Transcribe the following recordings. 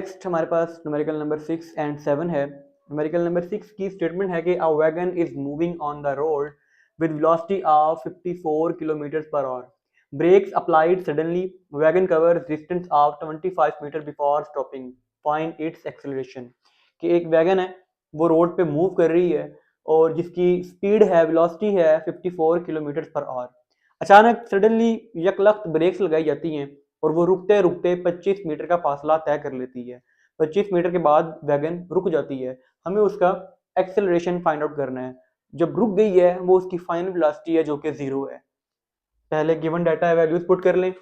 Next हमारे पास numerical number 6 and 7 है। न्यूमेरिकल नंबर 6 की स्टेटमेंट है कि a wagon is moving on the road with velocity of 54 kilometre per hour, brakes applied suddenly, wagon covers distance of 25 metre before stopping, find its acceleration. कि एक wagon है वो road पे move कर रही है और जिसकी स्पीड है, वेलोसिटी है 54 किलोमीटर पर आवर। अचानक सडनली यकलख्त ब्रेक्स लगाई जाती हैं और वो रुकते रुकते 25 मीटर का फासला तय कर लेती है। 25 मीटर के बाद वैगन रुक जाती है। हमें उसका एक्सेलरेशन फाइंड आउट करना है। जब रुक गई है वो उसकी फाइनल वेलोसिटी है जो कि 0 है। पहले गिवन डाटा है, वैल्यूज पुट कर लें।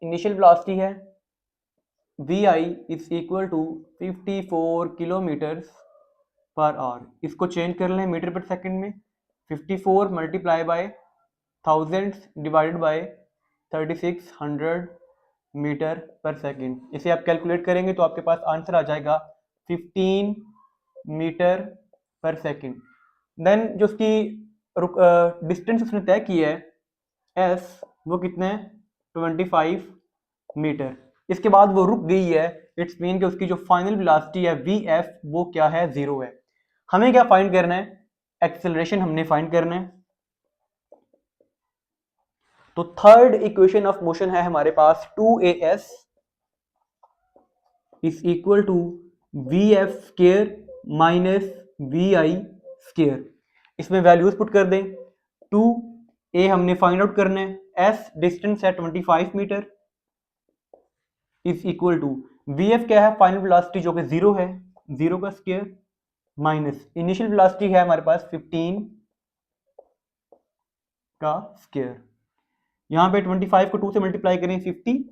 इनिशियल वेलोसिटी है vi is equal to 54 kilometre per hour. इसको चेंज कर लें मीटर पर सेकंड में। 54 multiply by thousands divided by 3600 metre per second. इसे आप कैलकुलेट करेंगे तो आपके पास आंसर आ जाएगा 15 मीटर पर सेकंड। देन जो उसकी डिस्टेंस उसने तय की है एस, वो कितने है 25 मीटर। इसके बाद वो रुक गई है, इट्स मीन कि उसकी जो फाइनल वेलोसिटी है वी एफ वो क्या है 0 है। हमें क्या फाइंड करना है, एक्सेलरेशन हमने फाइंड करना है। तो थर्ड इक्वेशन ऑफ मोशन है हमारे पास 2as is equal to V F square minus V I square. इसमें वैल्यूज पुट कर दें। 2a हमने फाइंड आउट करना है, s डिस्टेंस है 25 metre is equal to V F क्या है फाइनल वेलोसिटी जो कि 0 है, 0 का स्केयर माइनस इनिशियल वेलोसिटी है हमारे पास 15 का स्केयर। यहां पे 25 को 2 से मल्टीप्लाई करें 50,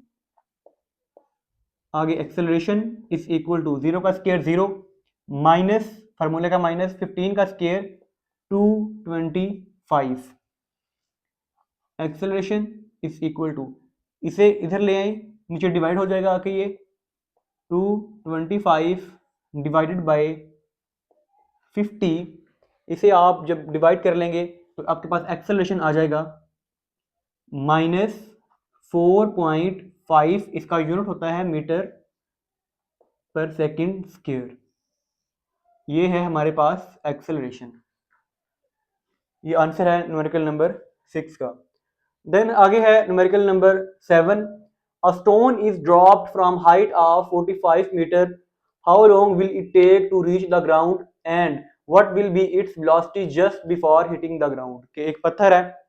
आगे एक्सेलरेशन इज इक्वल टू 0 का स्केयर 0 माइनस फार्मूले का माइनस 15 का square 225। Acceleration is equal to, इसे इधर ले आए, नीचे डिवाइड हो जाएगा आके ये 225 डिवाइडेड बाय 50। इसे आप जब डिवाइड कर लेंगे तो आपके पास एक्सेलरेशन आ जाएगा -4.5। इसका यूनिट होता है मीटर पर सेकंड स्क्वायर। ये है हमारे पास एक्सेलरेशन। ये आंसर है न्यूमेरिकल नंबर 6 का। देन आगे है numerical number 7। A stone is dropped from height of 45 metre, how long will it take to reach the ground and what will be its velocity just before hitting the ground. कि एक पत्थर है,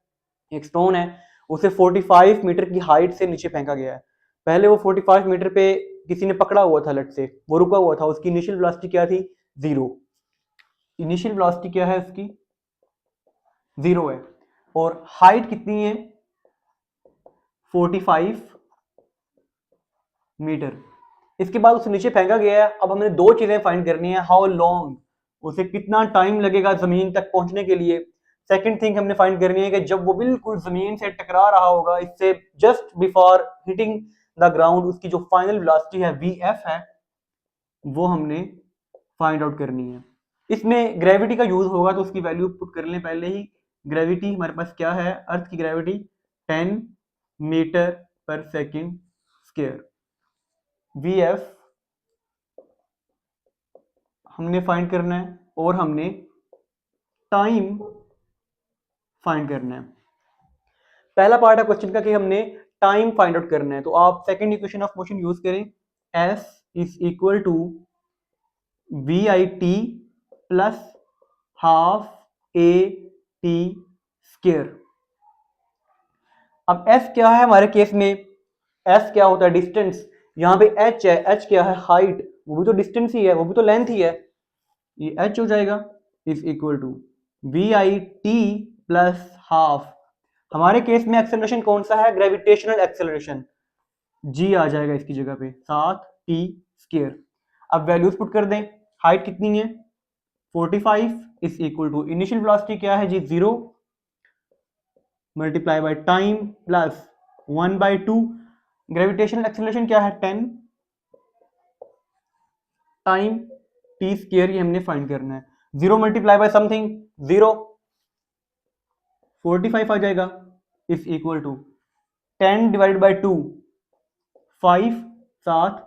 एक stone है, उसे 45 metre की height से नीचे फेंका गया है। पहले वो 45 मीटर पे किसी ने पकड़ा हुआ था, लट से वो रुका हुआ था। उसकी इनिशियल वेलोसिटी क्या थी 0। इनिशियल वेलोसिटी क्या है उसकी 0 है और हाइट कितनी है 45 मीटर। इसके बाद उसे नीचे फेंका गया है। अब हमने दो चीजें फाइंड करनी है, हाउ लॉन्ग, उसे कितना टाइम लगेगा जमीन तक पहुंचने के लिए। सेकंड थिंग हमने फाइंड करनी है कि जब वो बिल्कुल जमीन से टकरा रहा होगा, इससे just before hitting the ground, उसकी जो फाइनल वेलोसिटी है वी एफ है, वो हमने फाइंड आउट करनी है। इसमें ग्रेविटी का यूज होगा तो उसकी वैल्यू पुट कर लें पहले ही। ग्रेविटी हमारे पास क्या है, अर्थ की gravity 10 metre per second square. V F हमने फाइंड करना है और हमने टाइम फाइंड करना है। पहला पार्ट है क्वेश्चन का कि हमने टाइम फाइंड आउट करना है, तो आप second equation of motion use करें। S is equal to V I T plus half A T square. अब एस क्या है हमारे केस में, एस क्या होता है डिस्टेंस। यहां पे एच है, एच क्या है हाइट, वो भी तो डिस्टेंस ही है, वो भी तो लेंथ ही है, ये एच हो जाएगा is equal to V I T plus half. हमारे केस में एक्सेलरेशन कौन सा है, ग्रेविटेशनल एक्सेलरेशन, जी आ जाएगा इसकी जगह पे 7 टी स्क्वायर। अब वैल्यूज पुट कर दें, हाइट कितनी है 45 is equal to initial velocity क्या है जी 0 multiply by time plus 1/2। Gravitational acceleration क्या है 10 टाइम टी स्क्वायर, ये हमने फाइंड करना है। 0 मल्टीप्लाई बाय समथिंग 0, 45 आ जाएगा is equal to 10 divided by 2 5 7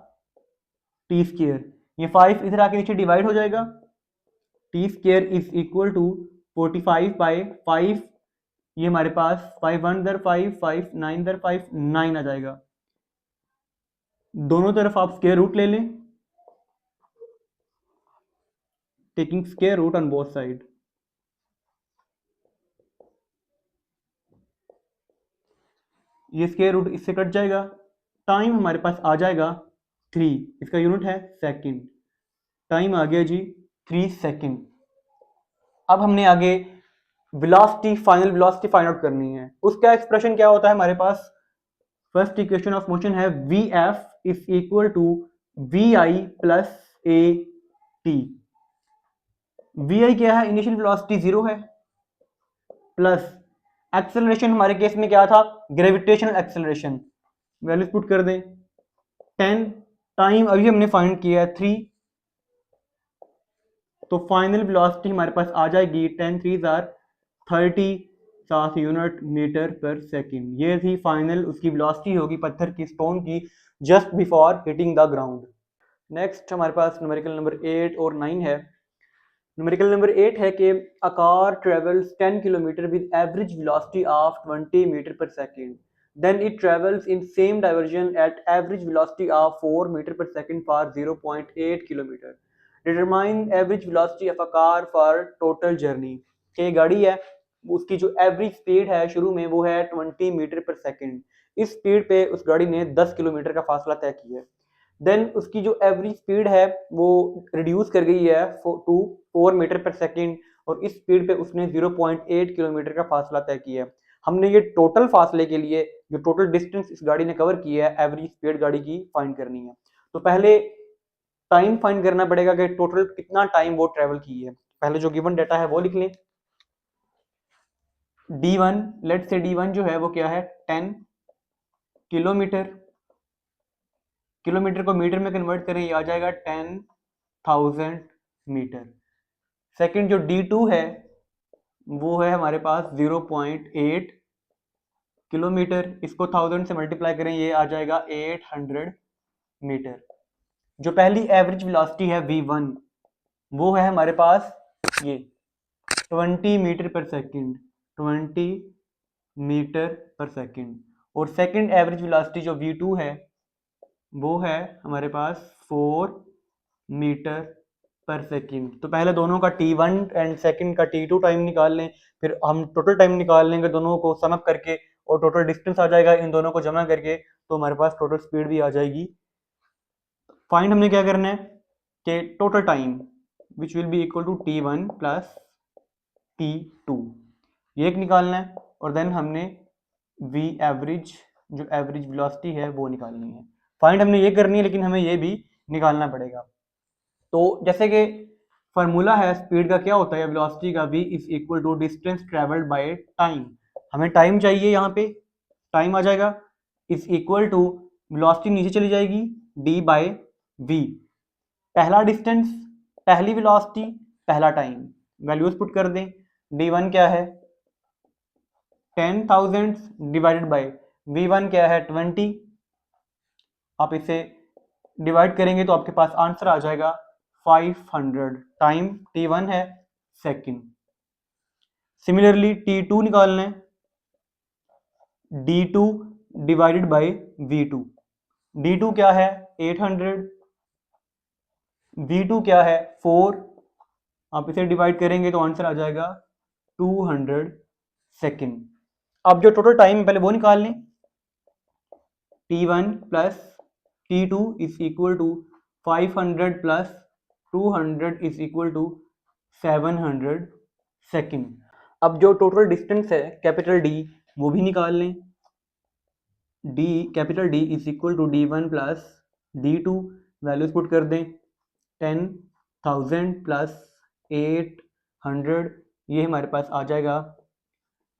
T square, ये 5 इधर आके नीचे डिवाइड हो जाएगा, T square is equal to 45/5, ये हमारे पास 5 1 दर 5, 5 9 दर 5, 9 आ जाएगा। दोनों तरफ आप स्क्वायर रूट ले लें, taking square root on both side. ये स्क्वायर रूट इससे कट जाएगा, टाइम हमारे पास आ जाएगा 3, इसका यूनिट है सेकंड, टाइम आ गया जी 3 सेकंड। अब हमने आगे velocity, final velocity find out करनी है। उसका एक्सप्रेशन क्या होता है हमारे पास, फर्स्ट इक्वेशन ऑफ मोशन है Vf is equal to Vi plus A T. Vi क्या है, इनिशियल वेलोसिटी 0 है, प्लस एक्सेलरेशन हमारे केस में क्या था, ग्रेविटेशनल एक्सेलरेशन, वैल्यूज पुट कर दें 10, टाइम अभी हमने फाइंड किया है 3, तो फाइनल वेलोसिटी हमारे पास आ जाएगी 10 3 30 7 यूनिट मीटर पर सेकंड। ये थी फाइनल उसकी वेलोसिटी होगी पत्थर की, स्टोन की, just before hitting the ground. Next हमारे पास न्यूमेरिकल नंबर 8 और 9 है। न्यूमेरिकल नंबर 8 है कि a car travels 10 kilometre with average velocity of 20 metre per second, then it travels in same direction at average velocity of 4 meter per second for 0.8 kilometer. Determine average velocity of a car for total journey. कि गाड़ी है उसकी जो average speed है शुरू में वो है 20 मीटर पर सेकंड, इस स्पीड पे उस गाड़ी ने 10 किलोमीटर का फासला तय किया है। देन उसकी जो एवरेज स्पीड है वो रिड्यूस कर गई है टू 4 मीटर पर सेकंड, और इस स्पीड पे उसने 0.8 किलोमीटर का फासला तय किया है। हमने ये टोटल फासले के लिए जो टोटल डिस्टेंस इस गाड़ी ने कवर की है एवरेज स्पीड गाड़ी की फाइंड करनी है। तो पहले टाइम फाइंड करना पड़ेगा कि टोटल कितना टाइम वो ट्रेवल की है। पहले जो गिवन डाटा है वो लिख लें, D1, लेट से D1 जो है वो क्या है 10 किलोमीटर, किलोमीटर को मीटर में कन्वर्ट करें ये आ जाएगा 10,000 मीटर। सेकंड जो D2 है वो है हमारे पास 0.8 किलोमीटर, इसको 1000 से मल्टीप्लाई करें ये आ जाएगा 800 मीटर। जो पहली एवरेज वेलोसिटी है V1 वो है हमारे पास ये 20 metre per second, 20 metre per second, और सेकंड एवरेज वेलोसिटी जो V2 है वो है हमारे पास 4 मीटर पर सेकंड। तो पहले दोनों का T1 एंड सेकंड का T2 टाइम निकाल लें, फिर हम टोटल टाइम निकाल लेंगे दोनों को सम अप करके, और टोटल डिस्टेंस आ जाएगा इन दोनों को जमा करके, तो हमारे पास टोटल स्पीड भी आ जाएगी। फाइंड हमने क्या करना है कि total time which will be equal to T1 plus T2, ये एक निकालना है, और देन हमने V एवरेज जो एवरेज वेलोसिटी है वो निकालनी है। फाइंड हमने ये करनी है लेकिन हमें ये भी निकालना पड़ेगा। तो जैसे कि फार्मूला है स्पीड का क्या होता है वेलोसिटी का, V is equal to distance travelled by time. हमें टाइम चाहिए, यहाँ पे टाइम आ जाएगा इज इक्वल टू वेलोसिटी नीचे चली जाएगी D बाय V, पहला डिस्टेंस, पहली वेलोसिटी, पहला टाइम, वैल्यूज पुट कर दें। D1 क्या है 10,000 डिवाइडेड बाय V1 क्या है 20, आप इसे डिवाइड करेंगे तो आपके पास आंसर आ जाएगा 500। टाइम T1 है सेकंड। सिमिलरली T2 निकालना है, D2 divided by V2, D2 क्या है 800, V2 क्या है 4, आप इसे डिवाइड करेंगे तो आंसर आ जाएगा 200 सेकंड। अब जो टोटल टाइम पहले वो निकाल लें, T1 plus T2 is equal to 500 plus 200 is equal to 700 second. अब जो टोटल डिस्टेंस है कैपिटल D वो भी निकाल लें, capital D is equal to D1 plus D2, values put कर दें 10,000 प्लस 800, ये हमारे पास आ जाएगा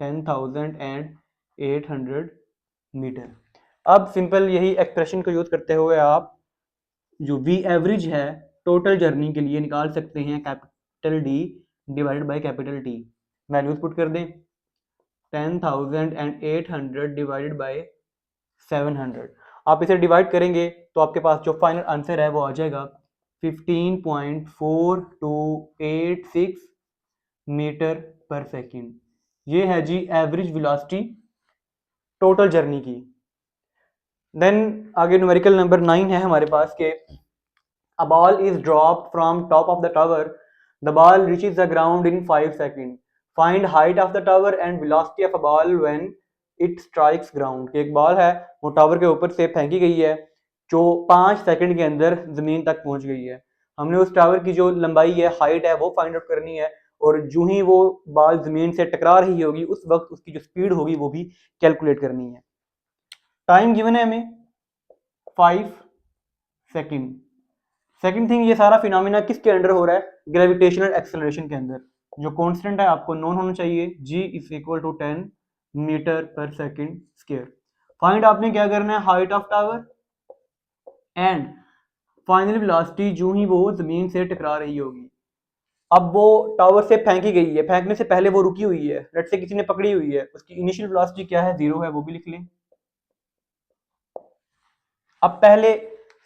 10,800 मीटर। अब सिंपल यही एक्सप्रेशन को यूज करते हुए आप जो V एवरेज है टोटल जर्नी के लिए निकाल सकते हैं capital D divided by capital T, values put कर दें 10,800 डिवाइडेड बाय 700। आप इसे डिवाइड करेंगे तो आपके पास जो फाइनल आंसर है वो आ जाएगा 15.4286 मीटर पर सेकेंड। ये है जी एवरेज वेलोसिटी टोटल जर्नी की। देन आगे न्यूमेरिकल नंबर 9 है हमारे पास के A ball is dropped from top of the tower. The ball reaches the ground in 5 seconds. Find height of the tower and velocity of a ball when it strikes ground. एक ball है वो tower के ऊपर से फेंकी गई है जो 5 सेकंड के अंदर जमीन तक पहुंच गई है। हमने उस टावर की जो लंबाई है हाइट है वो फाइंड आउट करनी है और जो ही वो बॉल जमीन से टकरा रही होगी उस वक्त उसकी जो स्पीड होगी वो भी कैलकुलेट करनी है। टाइम गिवन है हमें 5 सेकंड। सेकंड थिंग, ये सारा फिनोमिना किसके अंडर हो रहा है? ग्रेविटेशनल एक्सेलरेशन के अंदर। जो कांस्टेंट है आपको नोन होना चाहिए, g is equal to 10 metre per second square. Find आपने क्या करना है? Height of tower and final velocity जो ही वो जमीन से टकरा रही होगी। अब वो टावर से फेंकी गई है, फेंकने से पहले वो रुकी हुई है, लेट्स से किसी ने पकड़ी हुई है, उसकी इनिशियल वेलोसिटी क्या है? 0 है, वो भी लिख लें। अब पहले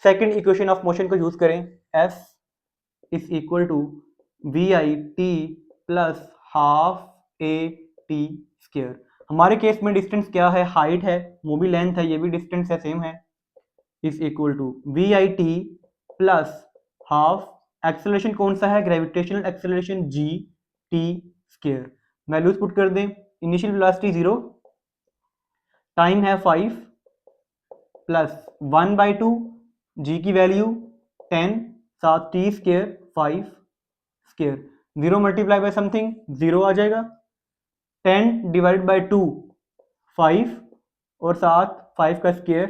सेकंड इक्वेशन ऑफ मोशन को यूज करें, F is equal to V I T plus half A T square. हमारे केस में डिस्टेंस क्या है? हाइट है, वो भी लेंथ है, ये भी डिस्टेंस है, सेम है, is equal to V I T plus half, acceleration कौन सा है? Gravitational acceleration G T square. Values put कर दें, इनिशियल वेलोसिटी 0, टाइम है 5 प्लस 1/2, जी की वैल्यू 10, साथ T square 5 square, 0 multiply bye something 0 आ जाएगा, 10 डिवाइड बाय 2 5 और साथ 5 का स्क्वायर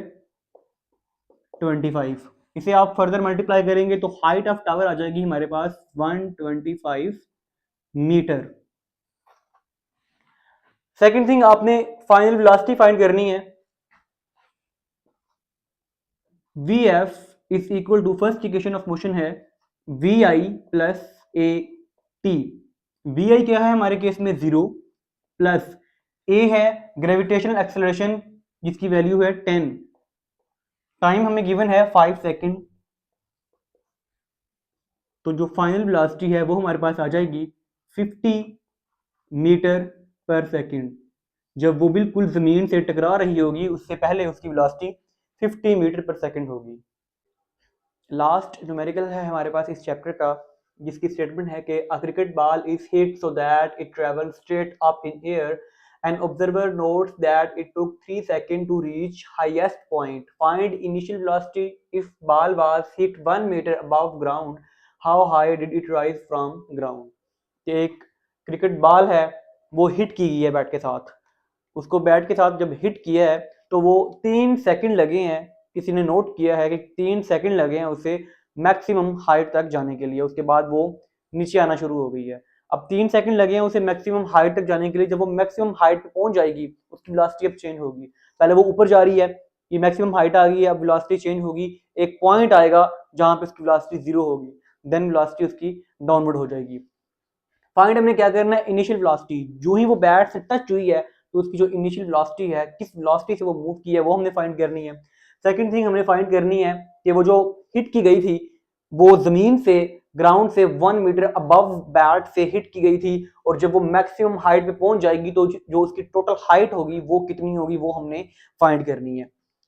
25। इसे आप फर्दर मल्टीप्लाई करेंगे तो हाइट ऑफ टावर आ जाएगी हमारे पास 125 मीटर। सेकंड थिंग, आपने फाइनल वेलोसिटी फाइंड करनी है। V F is equal to, first equation of motion है V I plus A T. V I क्या है हमारे केस में? 0 प्लस ए है ग्रेविटेशनल एक्सेलरेशन जिसकी वैल्यू है 10, टाइम हमें गिवन है 5 सेकंड, तो जो फाइनल वेलोसिटी है वो हमारे पास आ जाएगी 50 मीटर पर सेकंड। जब वो बिल्कुल जमीन से टकरा रही होगी उससे पहले उसकी वेलोसिटी 50 मीटर पर सेकंड होगी। लास्ट न्यूमेरिकल है हमारे पास इस चैप्टर का, जिसकी स्टेटमेंट है कि a cricket ball is hit so that it travel straight up in air and observer notes that it took 3 second to reach highest point. Find initial velocity if ball was hit 1 metre above ground, how high did it rise from ground. एक cricket ball है वो hit की गई है bat के साथ, उसको bat के साथ जब हिट किया है तो वो 3 सेकंड लगे हैं, किसी ने नोट किया है कि 3 सेकंड लगे हैं उसे मैक्सिमम हाइट तक जाने के लिए, उसके बाद वो नीचे आना शुरू हो गई है। अब 3 सेकंड लगे हैं उसे मैक्सिमम हाइट तक जाने के लिए, जब वो मैक्सिमम हाइट पे पहुंच जाएगी उसकी वेलोसिटी अब चेंज होगी। पहले वो ऊपर जा रही है, ये मैक्सिमम हाइट आ गई है, अब वेलोसिटी चेंज होगी, एक पॉइंट आएगा जहां पे उसकी वेलोसिटी 0 होगी, देन वेलोसिटी उसकी डाउनवर्ड हो जाएगी। फाइंड हमने क्या करना है? इनिशियल वेलोसिटी, जो ही वो बैट से टच हुई है तो उसकी जो इनिशियल वेलोसिटी है, किस वेलोसिटी से वो मूव की है, वो हमने फाइंड करनी है। सेकंड थिंग हमने फाइंड करनी है कि वो जो हिट की गई थी वो जमीन से, ग्राउंड से 1 मीटर अबव बैट से हिट की गई थी, और जब वो मैक्सिमम हाइट पे पहुंच जाएगी तो जो उसकी टोटल हाइट होगी वो कितनी होगी वो हमने फाइंड करनी है।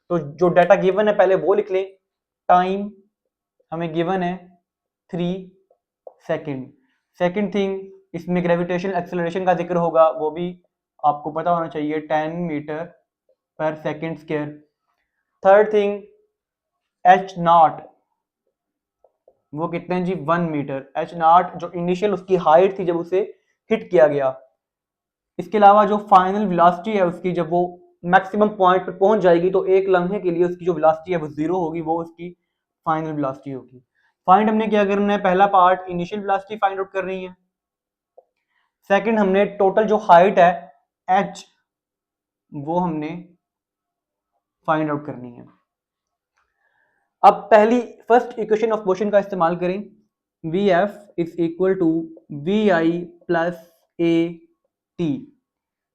तो जो डाटा गिवन है पहले वो लिख लें। टाइम हमें गिवन है 3 सेकंड। सेकंड थिंग, इसमें ग्रेविटेशनल एक्सेलरेशन का जिक्र होगा, वो भी आपको पता होना चाहिए, 10 metre per second square. Third thing, H not, वो कितने हैं जी? 1 मीटर। एच नॉट जो इनिशियल उसकी हाइट थी जब उसे हिट किया गया। इसके अलावा जो फाइनल वेलोसिटी है उसकी, जब वो मैक्सिमम पॉइंट पर पहुंच जाएगी तो एक लम्हे के लिए उसकी जो वेलोसिटी है वो 0 होगी, वो उसकी फाइनल वेलोसिटी होगी। फाइंड हमने क्या करना है? पहला part initial velocity find out करनी है। सेकंड हमने टोटल जो हाइट है h वो हमने फाइंड आउट करनी है। अब पहली फर्स्ट इक्वेशन ऑफ मोशन का इस्तेमाल करें, V F is equal to V I plus A T.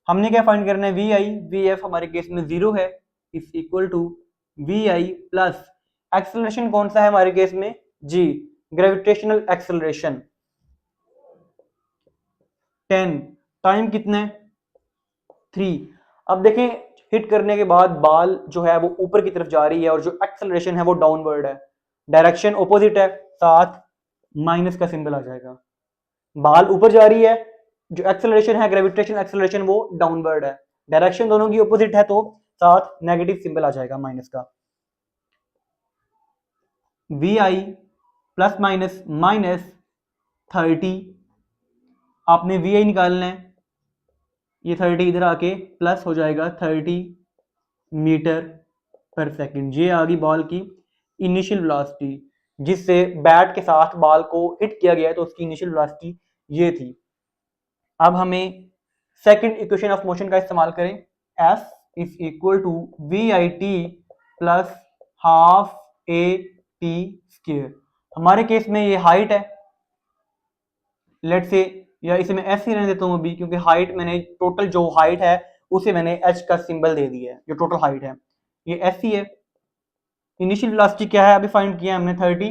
हमने क्या फाइंड करना है? वी आई, वी एफ हमारे केस में 0 है, is equal to V I plus acceleration कौन सा है हमारे केस में, जी, ग्रेविटेशनल एक्सेलरेशन 10, टाइम कितना है 3। अब देखें हिट करने के बाद बाल जो है वो ऊपर की तरफ जा रही है और जो एक्सेलरेशन है वो डाउनवर्ड है, डायरेक्शन ऑपोजिट है, साथ माइनस का सिंबल आ जाएगा। बाल ऊपर जा रही है, जो एक्सेलरेशन है ग्रेविटेशन एक्सेलरेशन वो डाउनवर्ड है, डायरेक्शन दोनों की ऑपोजिट है तो साथ नेगेटिव सिंबल आ जाएगा माइनस का। V I plus minus minus 30, आपने वी आई निकालना है, ये 30 इधर आके प्लस हो जाएगा 30 मीटर पर सेकंड। ये आ गई बॉल की इनिशियल वेलोसिटी, जिससे बैट के साथ बॉल को हिट किया गया है तो उसकी इनिशियल वेलोसिटी ये थी। अब हमें सेकंड इक्वेशन ऑफ मोशन का इस्तेमाल करें, F is equal to V I T plus half A T square. हमारे केस में ये हाइट है, लेट से, या इसे मैं एस ही रहने देता हूँ अभी, क्योंकि हाइट मैंने टोटल जो हाइट है उसे मैंने एच का सिंबल दे दिया है, जो टोटल हाइट है ये एस ही है। इनिशियल वेलोसिटी क्या है अभी फाइंड किया हमने 30,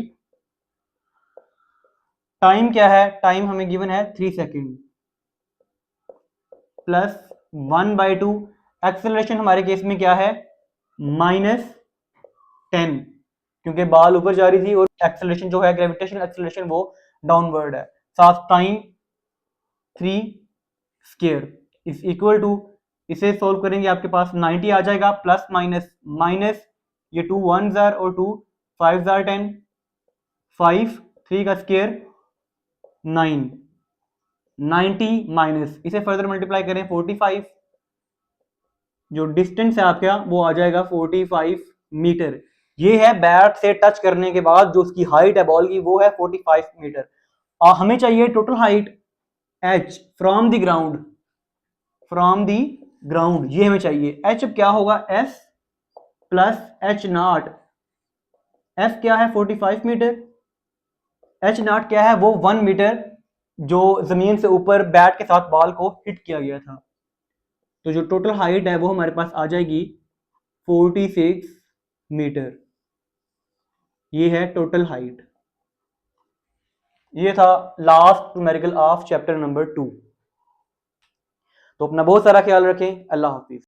टाइम क्या है, टाइम हमें गिवन है 3 सेकेंड प्लस 1/2, एक्सेलरेशन हमारे केस में क्या है -10, क्योंकि बॉल ऊपर जा रही थी और एक्सेलरेशन जो है ग्रेविटेशनल एक्सेलरेशन वो डाउनवर्ड है, साथ time 3 square is equal to, इसे सोल्व करेंगे आपके पास 90 आ जाएगा, प्लस माइनस माइनस, ये 2 1s आर और 2 5s आर 10, 5 3 का स्क्वायर 9, 90 माइनस, इसे फर्दर मल्टीप्लाई करें 45, जो डिस्टेंस है आपका वो आ जाएगा 45 मीटर। ये है बैट से टच करने के बाद जो उसकी हाइट है बॉल की वो है 45 मीटर। हमें चाहिए total height h from the ground, from the ground, ये हमें चाहिए। h अब क्या होगा s plus h not, f क्या है 45 मीटर, h नॉट क्या है वो 1 मीटर जो जमीन से ऊपर बैट के साथ बॉल को हिट किया गया था। तो जो टोटल हाइट है वो हमारे पास आ जाएगी 46 मीटर, ये है टोटल हाइट। ये था last numerical of chapter number 2। तो अपना बहुत सारा ख्याल रखें, अल्लाह हाफिज।